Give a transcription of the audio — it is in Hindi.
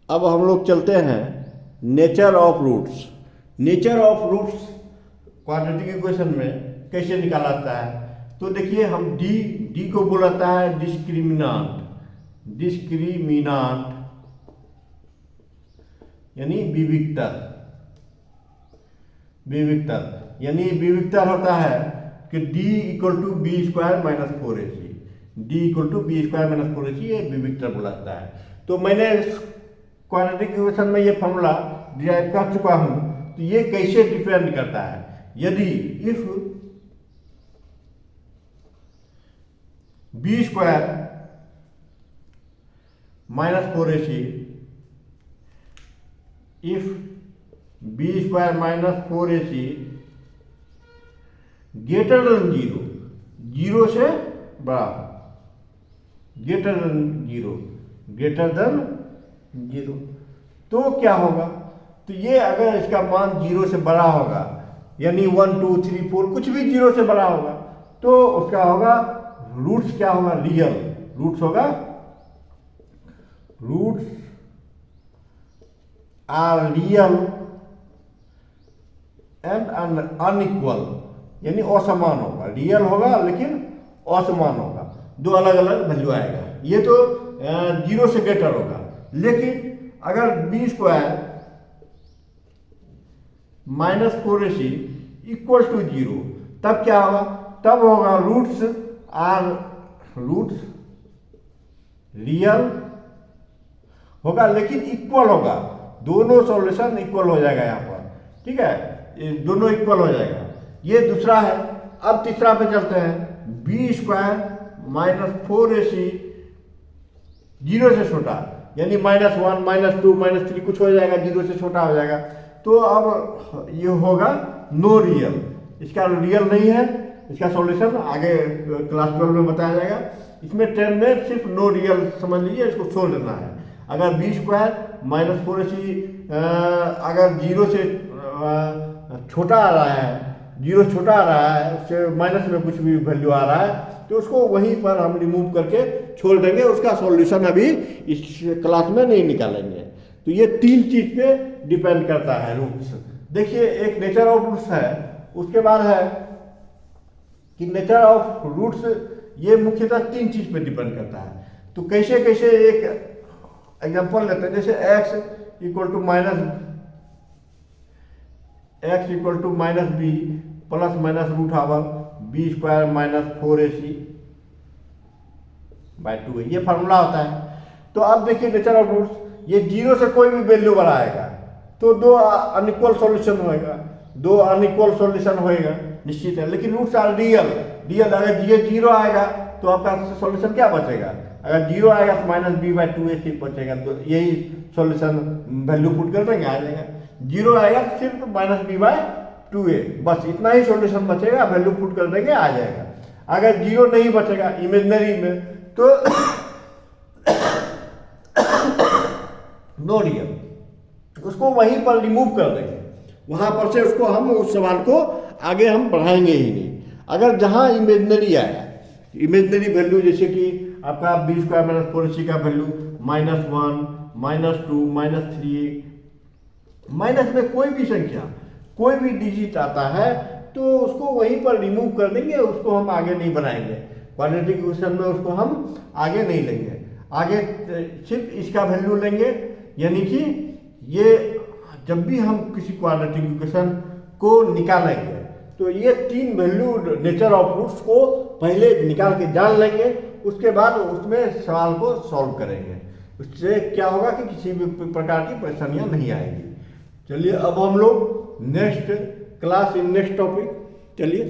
अब हम लोग चलते हैं nature of roots. Nature of roots quadratic equation में कैसे निकाला जाता है? तो देखिए, हम डी को बोलाता है डिस्क्रिमिनांट यानी विविक्तर यानी विविक्तर होता है कि d equal to B square minus 4ac, ये विविक्तर बोलाता है। तो मैंने क्वाड्रेटिक इक्वेशन में ये फॉर्मूला डिराइव कर चुका हूं। तो ये कैसे डिपेंड करता है? यदि if B square minus 4ac, if B square minus 4ac greater than zero से बड़ा, ग्रेटर देन जीरो, तो क्या होगा? तो ये अगर इसका मान जीरो से बड़ा होगा, यानी 1 2 3 4 कुछ भी जीरो से बड़ा होगा, तो उसका होगा रूट्स क्या होगा? रियल रूट्स होगा। Roots are real and unequal, यानी असमान होगा। रियल होगा लेकिन असमान होगा, दो अलग अलग वैल्यू आएगा। ये तो जीरो से ग्रेटर होगा। लेकिन अगर B square minus 4ac equal to zero, तब क्या होगा? तब होगा रूट्स रियल होगा लेकिन इक्वल होगा। दोनों सॉल्यूशन इक्वल हो जाएगा यहाँ पर, ठीक है, दोनों इक्वल हो जाएगा। ये दूसरा है। अब तीसरा पे चलते हैं। B square minus 4ac zero से छोटा, यानी -1 -2 -3 कुछ हो जाएगा, जीरो से छोटा हो जाएगा। तो अब ये होगा नो रियल, इसका रियल नहीं है। इसका सॉल्यूशन आगे क्लास 12 में बताया जाएगा। इसमें 10 में सिर्फ नो रियल समझ लीजिए, इसको छोड़ देना है। अगर बी स्क्वायर माइनस 4ac अगर जीरो से छोटा आ रहा है, जीरो छोटा आ रहा है, उससे माइनस में कुछ भी वैल्यू आ रहा है, तो उसको वहीं पर हम रिमूव करके छोड़ देंगे। उसका सॉल्यूशन अभी इस क्लास में नहीं निकालेंगे। तो ये तीन चीज पे डिपेंड करता है रूट्स। देखिए, एक नेचर ऑफ रूट्स है, उसके बाद है कि नेचर ऑफ रूट्स ये मुख्यतः तीन चीज पे डिपेंड करता है। तो कैसे कैसे एक एग्जांपल लेते हैं। जैसे x equal to minus B plus minus root over B square minus 4ac by 2, ये फार्मूला होता है। तो अब देखिए नेचर ऑफ रूट्स, ये जीरो से कोई भी वैल्यू बढ़ाएगा तो दो अनइक्वल सॉल्यूशन होएगा निश्चित है। लेकिन रूट्स आर रियल अगर ये जीरो आएगा तो आपका सॉल्यूशन क्या बचेगा? अगर जीरो आएगा तो -b/2ac बचेगा। तो यही सॉल्यूशन वैल्यू पुट कर देंगे, आ जाएगा। जीरो आएगा तो सिर्फ -b/2a, बस इतना ही सॉल्यूशन बचेगा, वैल्यू पुट कर देंगे, आ जाएगा। अगर जीरो नहीं बचेगा इमेजिनरी में तो नो रियल, उसको वहीं पर रिमूव कर देंगे। वहां पर से उसको हम उस सवाल को आगे हम बढ़ाएंगे ही नहीं। अगर जहां इमेजिनरी आया, इमेजिनरी वैल्यू जैसे कि आपका बी स्क्वायर माइनस 4ac का वैल्यू -1 -2 -3, माइनस में कोई भी संख्या, कोई भी डिजिट आता है तो उसको वहीं पर रिमूव कर देंगे, उसको हम आगे नहीं बढ़ाएंगे। क्वाड्रेटिक इक्वेशन में उसको हम आगे नहीं लेंगे, आगे सिर्फ इसका वैल्यू लेंगे। यानी कि ये जब भी हम किसी क्वाड्रेटिक इक्वेशन को निकालेंगे तो ये तीन वैल्यू नेचर ऑफ रूट्स को पहले निकाल के जान लेंगे, उसके बाद उसमें सवाल को सॉल्व करेंगे। उससे क्या होगा कि किसी भी प्रकार की परेशानियां नहीं आएगी। चलिए, अब हम लोग next class in next topic, चलिए।